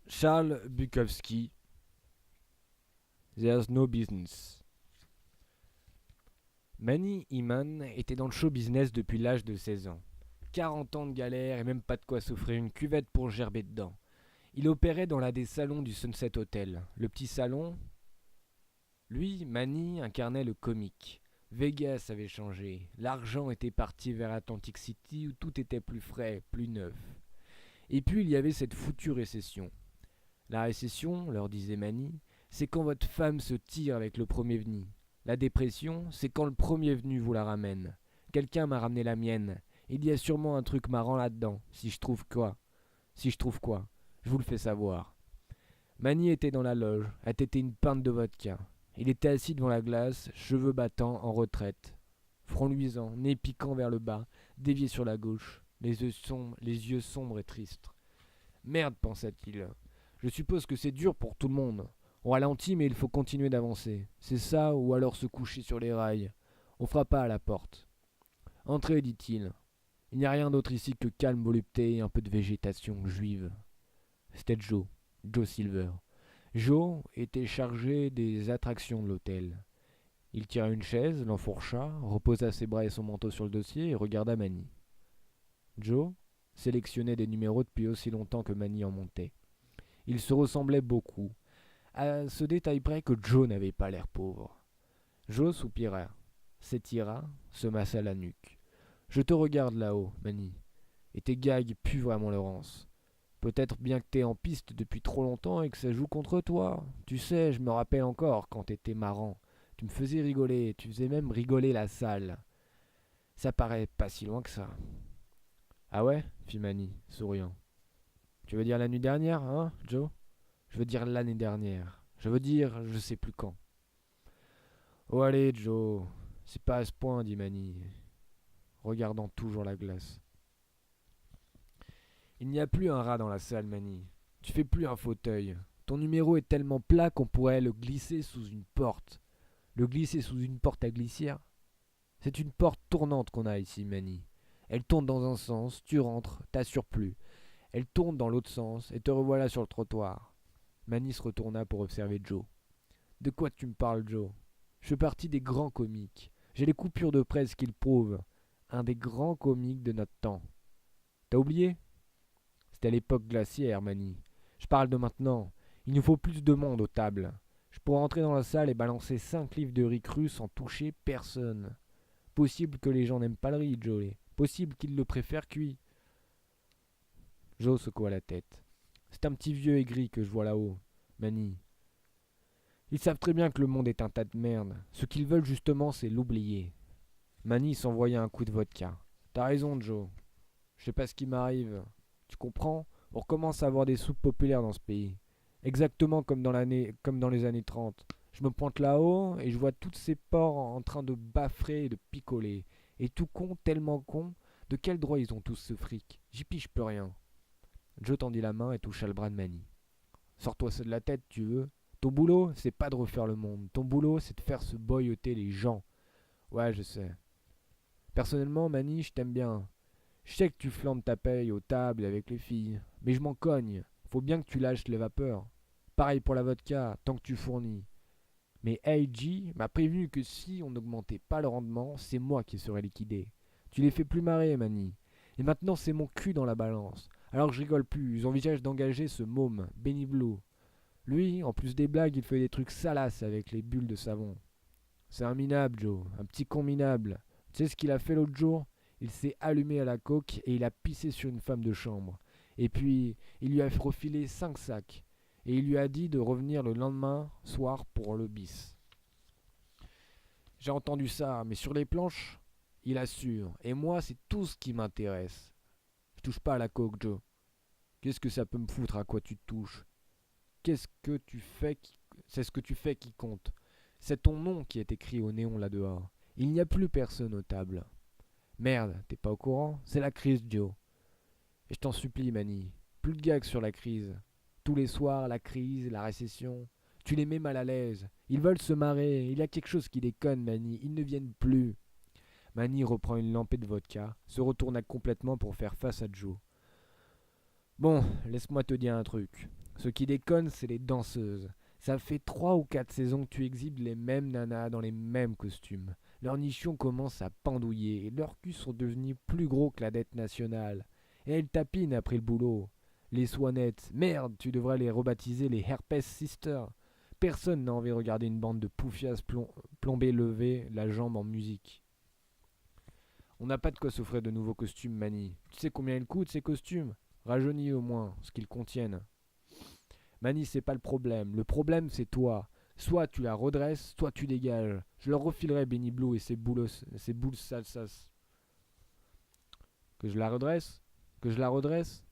Charles Bukowski, There's No Business. Manny Iman était dans le show business depuis l'âge de 16 ans. 40 ans de galère et même pas de quoi s'offrir une cuvette pour gerber dedans. Il opérait dans l'un des salons du Sunset Hotel. Le petit salon, lui, Manny, incarnait le comique. Vegas avait changé. L'argent était parti vers Atlantic City où tout était plus frais, plus neuf. Et puis il y avait cette foutue récession. La récession, leur disait Manny, c'est quand votre femme se tire avec le premier venu. La dépression, c'est quand le premier venu vous la ramène. Quelqu'un m'a ramené la mienne. Il y a sûrement un truc marrant là-dedans. Si je trouve quoi Si je trouve quoi Je vous le fais savoir. Manny était dans la loge, a tété une pinte de vodka. Il était assis devant la glace, cheveux battants, en retraite. Front luisant, nez piquant vers le bas, dévié sur la gauche, les yeux sombres et tristes. Merde, pensa-t-il. Je suppose que c'est dur pour tout le monde. On ralentit, mais il faut continuer d'avancer. C'est ça, ou alors se coucher sur les rails. On frappa à la porte. Entrez, dit-il. Il n'y a rien d'autre ici que calme volupté et un peu de végétation juive. C'était Joe, Joe Silver. Joe était chargé des attractions de l'hôtel. Il tira une chaise, l'enfourcha, reposa ses bras et son manteau sur le dossier et regarda Manny. Joe sélectionnait des numéros depuis aussi longtemps que Manny en montait. Ils se ressemblaient beaucoup, à ce détail près que Joe n'avait pas l'air pauvre. Joe soupira, s'étira, se massa la nuque. Je te regarde là-haut, Manny, et tes gags puent vraiment Laurence. Peut-être bien que t'es en piste depuis trop longtemps et que ça joue contre toi. Tu sais, je me rappelle encore quand t'étais marrant. Tu me faisais rigoler, tu faisais même rigoler la salle. Ça paraît pas si loin que ça. Ah ouais fit Manny, souriant. Tu veux dire la nuit dernière, hein, Joe? Je veux dire l'année dernière. Je veux dire je sais plus quand. Oh allez, Joe, c'est pas à ce point, dit Manny, regardant toujours la glace. Il n'y a plus un rat dans la salle, Manny. Tu fais plus un fauteuil. Ton numéro est tellement plat qu'on pourrait le glisser sous une porte. Le glisser sous une porte à glissière? C'est une porte tournante qu'on a ici, Manny. Elle tourne dans un sens, tu rentres, t'assures plus. Elle tourne dans l'autre sens, et te revoilà sur le trottoir. Manny se retourna pour observer Joe. De quoi tu me parles, Joe? Je fais partie des grands comiques. J'ai les coupures de presse qui le prouvent. Un des grands comiques de notre temps. T'as oublié? C'était à l'époque glaciaire, Manny. Je parle de maintenant. Il nous faut plus de monde aux tables. Je pourrais entrer dans la salle et balancer 5 livres de riz cru sans toucher personne. Possible que les gens n'aiment pas le riz, Joe. Possible qu'ils le préfèrent cuit. Joe secoua la tête. C'est un petit vieux aigri que je vois là-haut, Manny. Ils savent très bien que le monde est un tas de merde. Ce qu'ils veulent justement, c'est l'oublier. Manny s'envoya un coup de vodka. T'as raison, Joe. Je sais pas ce qui m'arrive. Tu comprends? On recommence à avoir des soupes populaires dans ce pays. Exactement comme dans les années 30. Je me pointe là-haut et je vois tous ces porcs en train de baffrer et de picoler. Et tout con, tellement con, de quel droit ils ont tous ce fric? J'y pige plus rien. Joe tendit la main et toucha le bras de Manny. Sors-toi ça de la tête, tu veux? Ton boulot, c'est pas de refaire le monde. Ton boulot, c'est de faire se boyauter les gens. Ouais, je sais. Personnellement, Manny, je t'aime bien. Je sais que tu flambes ta paye aux tables avec les filles, mais je m'en cogne. Faut bien que tu lâches les vapeurs. Pareil pour la vodka, tant que tu fournis. Mais AG m'a prévenu que si on n'augmentait pas le rendement, c'est moi qui serais liquidé. Tu les fais plus marrer, Manny. Et maintenant, c'est mon cul dans la balance. Alors que je rigole plus, j'envisage d'engager ce môme, Benny Blue. Lui, en plus des blagues, il fait des trucs salaces avec les bulles de savon. C'est un minable, Joe, un petit con minable. Tu sais ce qu'il a fait l'autre jour? Il s'est allumé à la coke et il a pissé sur une femme de chambre. Et puis, il lui a refilé 5 sacs. Et il lui a dit de revenir le lendemain soir pour le bis. J'ai entendu ça, mais sur les planches, il assure. Et moi, c'est tout ce qui m'intéresse. Je touche pas à la coke, Joe. Qu'est-ce que ça peut me foutre à quoi tu te touches? Qu'est-ce que tu fais qui... C'est ce que tu fais qui compte. C'est ton nom qui est écrit au néon là-dehors. Il n'y a plus personne aux tables. Merde, t'es pas au courant? C'est la crise, Joe. Et je t'en supplie, Manny. Plus de gags sur la crise. Tous les soirs, la crise, la récession. Tu les mets mal à l'aise. Ils veulent se marrer. Il y a quelque chose qui déconne, Manny. Ils ne viennent plus. Manny reprend une lampée de vodka, se retourna complètement pour faire face à Joe. Bon, laisse-moi te dire un truc. Ce qui déconne, c'est les danseuses. Ça fait 3 ou 4 saisons que tu exhibes les mêmes nanas dans les mêmes costumes. Leurs nichons commencent à pendouiller et leurs culs sont devenus plus gros que la dette nationale. Et elles tapinent après le boulot. Les Swanettes, merde, tu devrais les rebaptiser les Herpes Sisters. Personne n'a envie de regarder une bande de poufias plombées levées, la jambe en musique. On n'a pas de quoi s'offrir de nouveaux costumes, Mani. Tu sais combien ils coûtent ces costumes? Rajeunis au moins ce qu'ils contiennent. Mani, c'est pas le problème. Le problème, c'est toi. Soit tu la redresses, soit tu dégages. Je leur refilerai Benny Blue et ses boules salsas. Que je la redresse? Que je la redresse?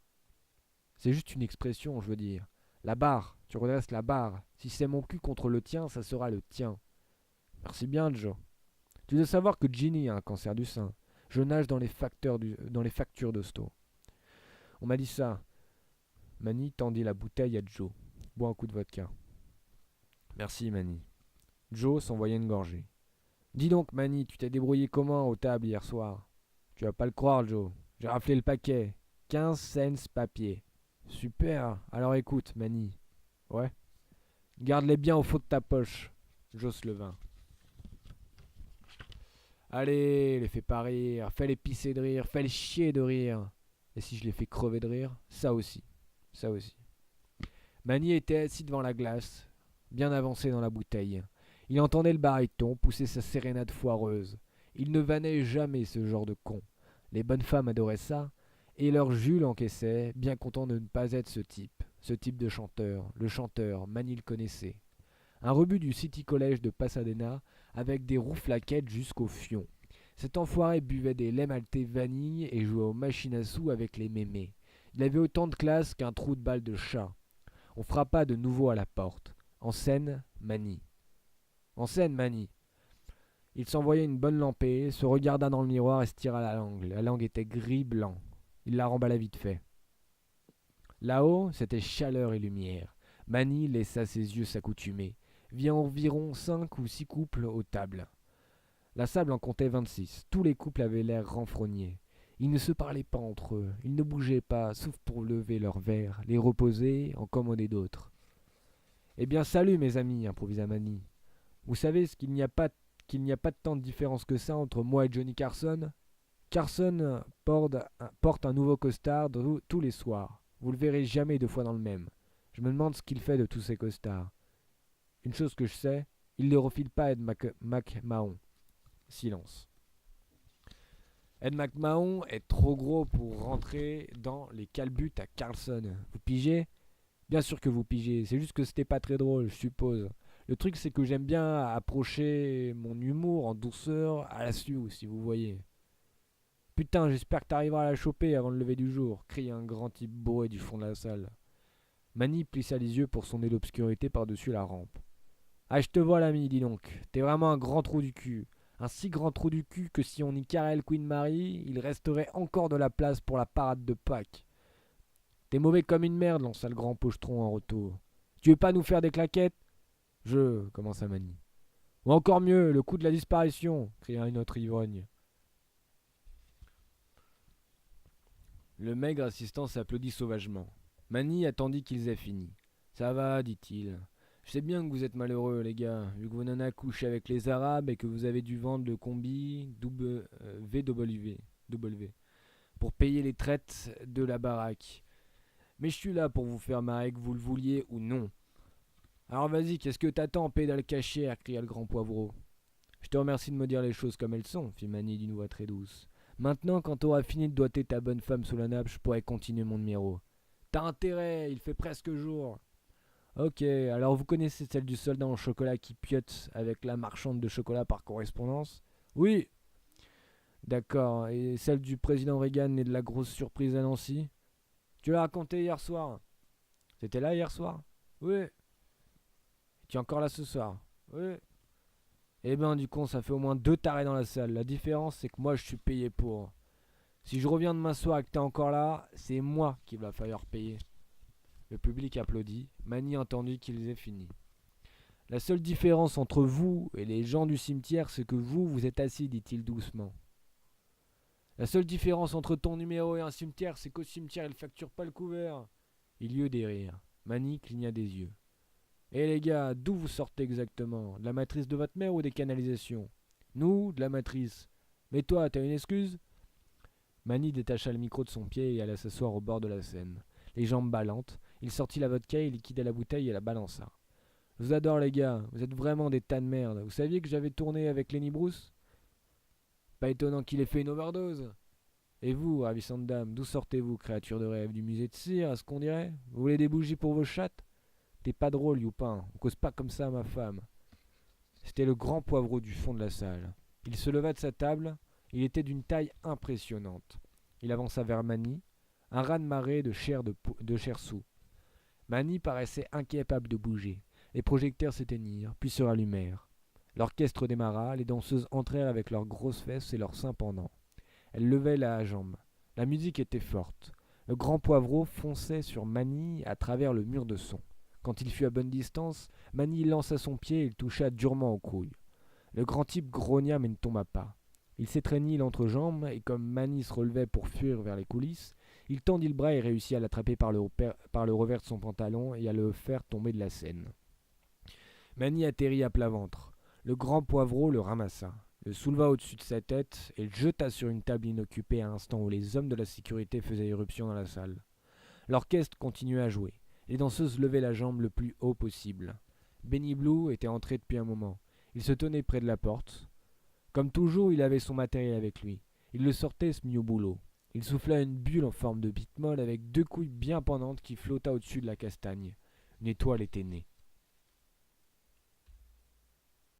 C'est juste une expression, je veux dire. La barre, tu redresses la barre. Si c'est mon cul contre le tien, ça sera le tien. Merci bien, Joe. Tu dois savoir que Ginny a un cancer du sein. Je nage dans les factures d'hosto. On m'a dit ça. Manny tendit la bouteille à Joe. Bois un coup de vodka. Merci, Manny. Joe s'envoyait une gorgée. Dis donc, Manny, tu t'es débrouillé comment aux tables hier soir? Tu vas pas le croire, Joe. J'ai raflé le paquet. 15 cents papier. Super. Alors écoute, Manny. Ouais. Garde-les bien au fond de ta poche. Joe se leva. Allez, les fais pas rire. Fais-les pisser de rire. Fais-les chier de rire. Et si je les fais crever de rire? Ça aussi. Ça aussi. Manny était assis devant la glace, bien avancé dans la bouteille. Il entendait le baryton pousser sa sérénade foireuse. Il ne vannait jamais ce genre de con. Les bonnes femmes adoraient ça, et leur Jules encaissait, bien content de ne pas être ce type de chanteur. Le chanteur, Manny le connaissait. Un rebut du City College de Pasadena, avec des rouflaquettes jusqu'au fion. Cet enfoiré buvait des laits maltais vanille et jouait aux machines à sous avec les mémés. Il avait autant de classe qu'un trou de balle de chat. On frappa de nouveau à la porte. En scène, Manny. En scène, Manny. Il s'envoya une bonne lampée, se regarda dans le miroir et se tira la langue. La langue était gris-blanc. Il la remballa vite fait. Là-haut, c'était chaleur et lumière. Manny laissa ses yeux s'accoutumer. Vit environ 5 ou 6 couples aux tables. La sable en comptait 26. Tous les couples avaient l'air renfrognés. Ils ne se parlaient pas entre eux. Ils ne bougeaient pas, sauf pour lever leurs verres, les reposer, en commander d'autres. Eh bien, salut, mes amis, improvisa Manny. Vous savez qu'il n'y a pas tant de différence que ça entre moi et Johnny Carson? Carson porte un nouveau costard tous les soirs. Vous le verrez jamais 2 fois dans le même. Je me demande ce qu'il fait de tous ces costards. Une chose que je sais, il ne refile pas Ed McMahon. Silence. Ed McMahon est trop gros pour rentrer dans les calbutes à Carlson. Vous pigez? Bien sûr que vous pigez, c'est juste que c'était pas très drôle, je suppose. Le truc, c'est que j'aime bien approcher mon humour en douceur à la Sioux, si vous voyez. Putain, j'espère que t'arriveras à la choper avant le lever du jour, crie un grand type bourré du fond de la salle. Manny plissa les yeux pour sonder l'obscurité par-dessus la rampe. Ah, je te vois, l'ami, dis donc. T'es vraiment un grand trou du cul. Un si grand trou du cul que si on y carrelle Queen Mary, il resterait encore de la place pour la parade de Pâques. T'es mauvais comme une merde, lança le grand pochetron en retour. Tu veux pas nous faire des claquettes? Commença Manny. Ou encore mieux, le coup de la disparition, cria une autre ivrogne. Le maigre assistant s'applaudit sauvagement. Manny attendit qu'ils aient fini. Ça va, dit-il. Je sais bien que vous êtes malheureux, les gars, vu que vos nanas couchent avec les Arabes et que vous avez dû vendre le combi VW pour payer les traites de la baraque. Mais je suis là pour vous faire marrer que vous le vouliez ou non. Alors vas-y, qu'est-ce que t'attends, pédale cachère, cria le grand poivreau. Je te remercie de me dire les choses comme elles sont, fit Manny d'une voix très douce. Maintenant, quand t'auras fini de doiter ta bonne femme sous la nappe, je pourrai continuer mon numéro. T'as intérêt, il fait presque jour. Ok, alors vous connaissez celle du soldat en chocolat qui piote avec la marchande de chocolat par correspondance? Oui. D'accord, et celle du président Reagan et de la grosse surprise à Nancy? Tu l'as raconté hier soir. T'étais là hier soir? Oui. Tu es encore là ce soir? Oui. Eh ben du coup ça fait au moins 2 tarés dans la salle. La différence c'est que moi je suis payé pour. Si je reviens demain soir et que t'es encore là, c'est moi qui va falloir payer. Le public applaudit. Manny entendit qu'ils aient fini. La seule différence entre vous et les gens du cimetière, c'est que vous êtes assis, dit-il doucement. La seule différence entre ton numéro et un cimetière, c'est qu'au cimetière, ils facturent pas le couvert. Il y eut des rires. Manny cligna des yeux. Eh les gars, d'où vous sortez exactement? De la matrice de votre mère ou des canalisations? Nous, de la matrice. Mais toi, t'as une excuse? Manny détacha le micro de son pied et alla s'asseoir au bord de la Seine. Les jambes ballantes, il sortit la vodka et liquida la bouteille et la balança. Je vous adore les gars, vous êtes vraiment des tas de merde. Vous saviez que j'avais tourné avec Lenny Bruce? Pas étonnant qu'il ait fait une overdose. Et vous, ravissante dame, d'où sortez-vous, créature de rêve? Du musée de cire, à ce qu'on dirait? Vous voulez des bougies pour vos chattes? T'es pas drôle, Youpin, on cause pas comme ça à ma femme. C'était le grand poivreau du fond de la salle. Il se leva de sa table, il était d'une taille impressionnante. Il avança vers Manny, un raz-de-marée de chair sous. Manny paraissait incapable de bouger. Les projecteurs s'éteignirent, puis se rallumèrent. L'orchestre démarra, les danseuses entrèrent avec leurs grosses fesses et leurs seins pendants. Elles levaient la jambe. La musique était forte. Le grand poivreau fonçait sur Manny à travers le mur de son. Quand il fut à bonne distance, Manny lança son pied et il toucha durement aux couilles. Le grand type grogna mais ne tomba pas. Il s'étreignit l'entrejambe et comme Manny se relevait pour fuir vers les coulisses, il tendit le bras et réussit à l'attraper par le revers de son pantalon et à le faire tomber de la scène. Manny atterrit à plat ventre. Le grand poivreau le ramassa, le souleva au-dessus de sa tête et le jeta sur une table inoccupée à l'instant où les hommes de la sécurité faisaient irruption dans la salle. L'orchestre continuait à jouer. Les danseuses levaient la jambe le plus haut possible. Benny Blue était entré depuis un moment. Il se tenait près de la porte. Comme toujours, il avait son matériel avec lui. Il le sortait se mit au boulot. Il souffla une bulle en forme de bite molle avec deux couilles bien pendantes qui flotta au-dessus de la castagne. Une étoile était née.